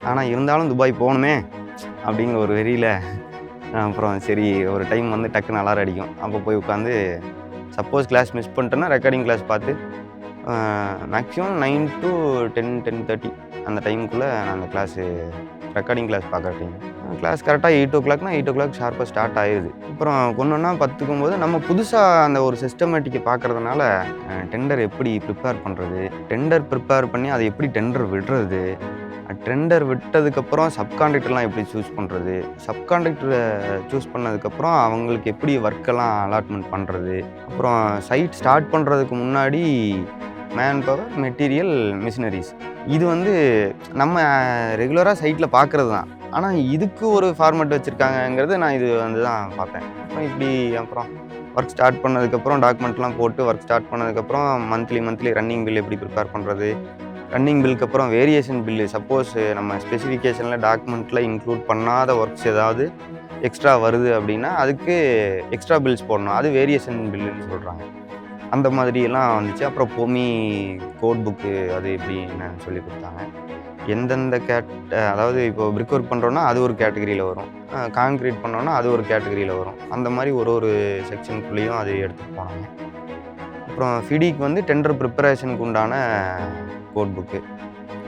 ஆனால் இருந்தாலும் துபாய் போகணுமே அப்படிங்கிற ஒரு வெறியில் அப்புறம் சரி ஒரு டைம் வந்து டக்குன்னு அலாரம் அடிக்கும். அப்போ போய் உட்காந்து சப்போஸ் கிளாஸ் மிஸ் பண்ணிட்டேன்னா ரெக்கார்டிங் கிளாஸ் பார்த்து மேக்ஸிமம் 9 to 10, 10:30 அந்த டைமுக்குள்ளே நான் அந்த கிளாஸு ரெக்கார்டிங் கிளாஸ் பார்க்குற டைம். கிளாஸ் கரெக்டாக 8:00னா 8:00 ஷார்ப்பாக ஸ்டார்ட் ஆயிடுது. அப்புறம் ஒன்றொன்னா கற்றுக்கும்போது நம்ம புதுசாக அந்த ஒரு சிஸ்டமேட்டிக்கை பார்க்குறதுனால டெண்டர் எப்படி ப்ரிப்பேர் பண்ணுறது, டெண்டர் ப்ரிப்பேர் பண்ணி அதை எப்படி டெண்டர் விடுறது, டெண்டர் விட்டதுக்கப்புறம் சப்கான்ட்ராக்டர்லாம் எப்படி சூஸ் பண்ணுறது, சப்கான்ட்ராக்டரை சூஸ் பண்ணதுக்கப்புறம் அவங்களுக்கு எப்படி ஒர்க்கெல்லாம் அலாட்மெண்ட் பண்ணுறது, அப்புறம் சைட் ஸ்டார்ட் பண்ணுறதுக்கு முன்னாடி மேன் பவர், மெட்டீரியல், மிஷினரிஸ் இது வந்து நம்ம ரெகுலராக சைட்டில் பார்க்குறது தான். ஆனால் இதுக்கு ஒரு ஃபார்மேட் வச்சுருக்காங்கங்கிறது நான் இது வந்து தான் பார்த்தேன். அப்புறம் ஒர்க் ஸ்டார்ட் பண்ணதுக்கப்புறம் டாக்குமெண்ட்லாம் போட்டு ஒர்க் ஸ்டார்ட் பண்ணதுக்கப்புறம் மந்த்லி ரன்னிங் பில் எப்படி ப்ரிப்பேர் பண்ணுறது, ரன்னிங் பில்க்கு அப்புறம் வேரியேஷன் பில்லு சப்போஸ் நம்ம ஸ்பெசிஃபிகேஷனில் டாக்குமெண்ட்டில் இன்க்ளூட் பண்ணாத ஒர்க்ஸ் ஏதாவது எக்ஸ்ட்ரா வருது அப்படின்னா அதுக்கு எக்ஸ்ட்ரா பில்ஸ் போடணும், அது வேரியேஷன் பில்லுன்னு சொல்கிறாங்க. அந்த மாதிரியெல்லாம் வந்துச்சு. அப்புறம் பொமி கோட் புக்கு அது எப்படின்னு சொல்லி கொடுத்தாங்க. எந்தெந்த அதாவது இப்போ பிரிக் ஒர்க் பண்ணுறோன்னா அது ஒரு கேட்டகரியில் வரும், கான்க்ரீட் பண்ணோன்னா அது ஒரு கேட்டகரியில் வரும். அந்த மாதிரி ஒரு செக்ஷனுக்குள்ளேயும் அது எடுத்துகிட்டு போனாங்க. அப்புறம் ஃபிடிக்கு வந்து டெண்டர் ப்ரிப்பரேஷனுக்கு உண்டான கோட் புக்கு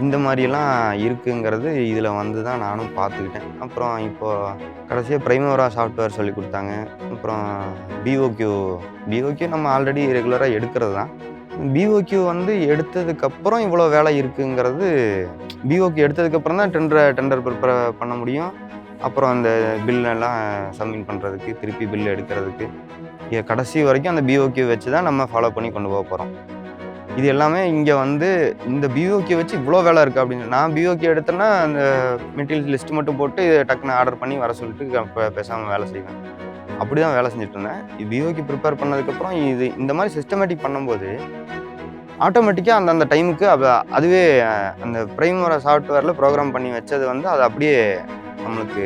இந்த மாதிரியெல்லாம் இருக்குங்கிறது இதில் வந்து தான் நானும் பார்த்துக்கிட்டேன். அப்புறம் இப்போது கடைசியாக பிரைமோரா சாஃப்ட்வேர் சொல்லி கொடுத்தாங்க. அப்புறம் பிஓக்யூ நம்ம ஆல்ரெடி ரெகுலராக எடுக்கிறது தான். பிஓக்யூ வந்து எடுத்ததுக்கப்புறம் இவ்வளோ வேலை இருக்குங்கிறது, பிஓக்யூ எடுத்ததுக்கப்புறம் தான் டெண்டர் ப்ரிப்பேர் பண்ண முடியும். அப்புறம் அந்த பில்லெல்லாம் சப்மிட் பண்ணுறதுக்கு, திருப்பி பில் எடுக்கிறதுக்கு கடைசி வரைக்கும் அந்த பிஓக்யூ வச்சு தான் நம்ம ஃபாலோ பண்ணி கொண்டு போக போகிறோம். இது எல்லாமே இங்கே வந்து இந்த பிஓக்யூ வச்சு இவ்வளோ வேலை இருக்குது அப்படின்னு. நான் பிஓக்யூ எடுத்தேன்னா அந்த மெட்டீரியல் லிஸ்ட்டு மட்டும் போட்டு டக்குன்னு ஆர்டர் பண்ணி வர சொல்லிட்டு பேசாமல் வேலை செய்வேன். அப்படி தான் வேலை செஞ்சுட்டு இருந்தேன். பிஓக்யூ ப்ரிப்பேர் பண்ணதுக்கப்புறம் இந்த மாதிரி சிஸ்டமேட்டிக் பண்ணும்போது ஆட்டோமேட்டிக்காக அந்தந்த டைமுக்கு அதுவே அந்த பிரைமோரா சாஃப்ட்வேரில் ப்ரோக்ராம் பண்ணி வச்சது வந்து அது அப்படியே நம்மளுக்கு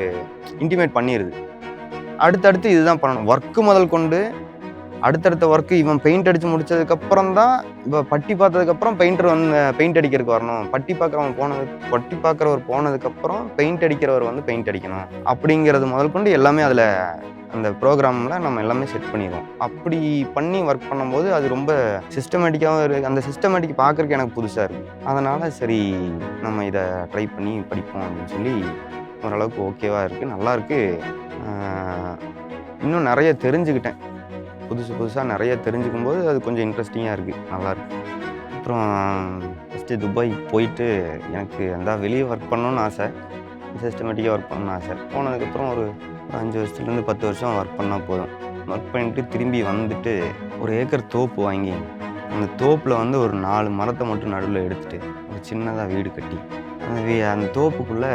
இன்டிமேட் பண்ணிடுது. அடுத்தடுத்து இதுதான் பண்ணணும். ஒர்க்கு முதல் கொண்டு அடுத்தடுத்த ஒர்க்கு இவன் பெயிண்ட் அடித்து முடித்ததுக்கப்புறம் தான் இப்போ பட்டி பார்த்ததுக்கப்புறம் பெயிண்டர் வந்து பெயிண்ட் அடிக்கிறதுக்கு வரணும், பட்டி பார்க்குறவர் போனதுக்கப்புறம் பெயிண்ட் அடிக்கிறவர் வந்து பெயிண்ட் அடிக்கணும் அப்படிங்கிறது முதல் கொண்டு எல்லாமே அதில் அந்த ப்ரோக்ராமில் நம்ம எல்லாமே செட் பண்ணிடுவோம். அப்படி பண்ணி ஒர்க் பண்ணும்போது அது ரொம்ப சிஸ்டமேட்டிக்காகவும் இருக்குது. அந்த சிஸ்டமேட்டிக் பார்க்குறதுக்கு எனக்கு புதுசாக இருக்குது. அதனால் சரி நம்ம இதை ட்ரை பண்ணி படிப்போம் அப்படின்னு சொல்லி ஓரளவுக்கு ஓகேவாக இருக்குது, நல்லாயிருக்கு. இன்னும் நிறைய தெரிஞ்சுக்கிட்டேன். புதுசாக நிறைய தெரிஞ்சுக்கும்போது அது கொஞ்சம் இன்ட்ரெஸ்டிங்காக இருக்குது, நல்லாயிருக்கு. அப்புறம் ஃபஸ்ட்டு துபாய் போயிட்டு எனக்கு வெளியே ஒர்க் பண்ணணுன்னு ஆசை, சிஸ்டமேட்டிக்காக ஒர்க் பண்ணணுன்னு ஆசை. போனதுக்கப்புறம் ஒரு 5 வருஷத்துலேருந்து 10 வருஷம் ஒர்க் பண்ணால் போதும். ஒர்க் பண்ணிட்டு திரும்பி வந்துட்டு ஒரு ஏக்கர் தோப்பு வாங்கி அந்த தோப்பில் வந்து ஒரு 4 மரத்தை மட்டும் நடுவில் எடுத்துகிட்டு ஒரு சின்னதாக வீடு கட்டி அந்த தோப்புக்குள்ளே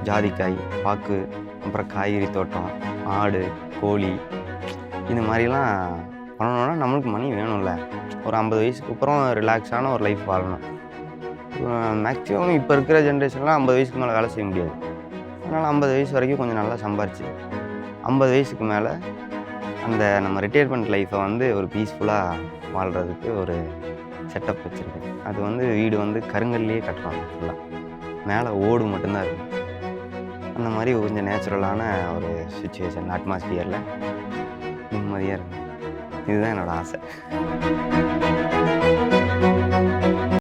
ஜாதிக்காய், பாக்கு, அப்புறம் காய்கறி தோட்டம், ஆடு, கோழி இந்த மாதிரிலாம் பண்ணணுன்னா நம்மளுக்கு மணி வேணும்ல. ஒரு 50 வயசுக்கு அப்புறம் ரிலாக்ஸான ஒரு லைஃப் வாழணும். மேக்ஸிமம் இப்போ இருக்கிற ஜென்ரேஷன்லாம் 50 வயசுக்கு மேலே வேலை செய்ய முடியாது. அதனால் 50 வயசு வரைக்கும் கொஞ்சம் நல்லா சம்பாரிச்சு 50 வயசுக்கு மேலே அந்த நம்ம ரிட்டையர்மெண்ட் லைஃப்பை வந்து ஒரு பீஸ்ஃபுல்லாக வாழ்கிறதுக்கு ஒரு செட்டப் வச்சுருக்கேன். அது வந்து வீடு வந்து கருங்கல்லையே கட்டுறாங்க ஃபுல்லாக, மேலே ஓடு மட்டும்தான் இருக்கும். அந்த மாதிரி கொஞ்சம் நேச்சுரலான ஒரு சுச்சுவேஷன் அட்மாஸ்பியரில் நிம்மதியாக இருக்கும். இதுதான் என்னோடய ஆசை.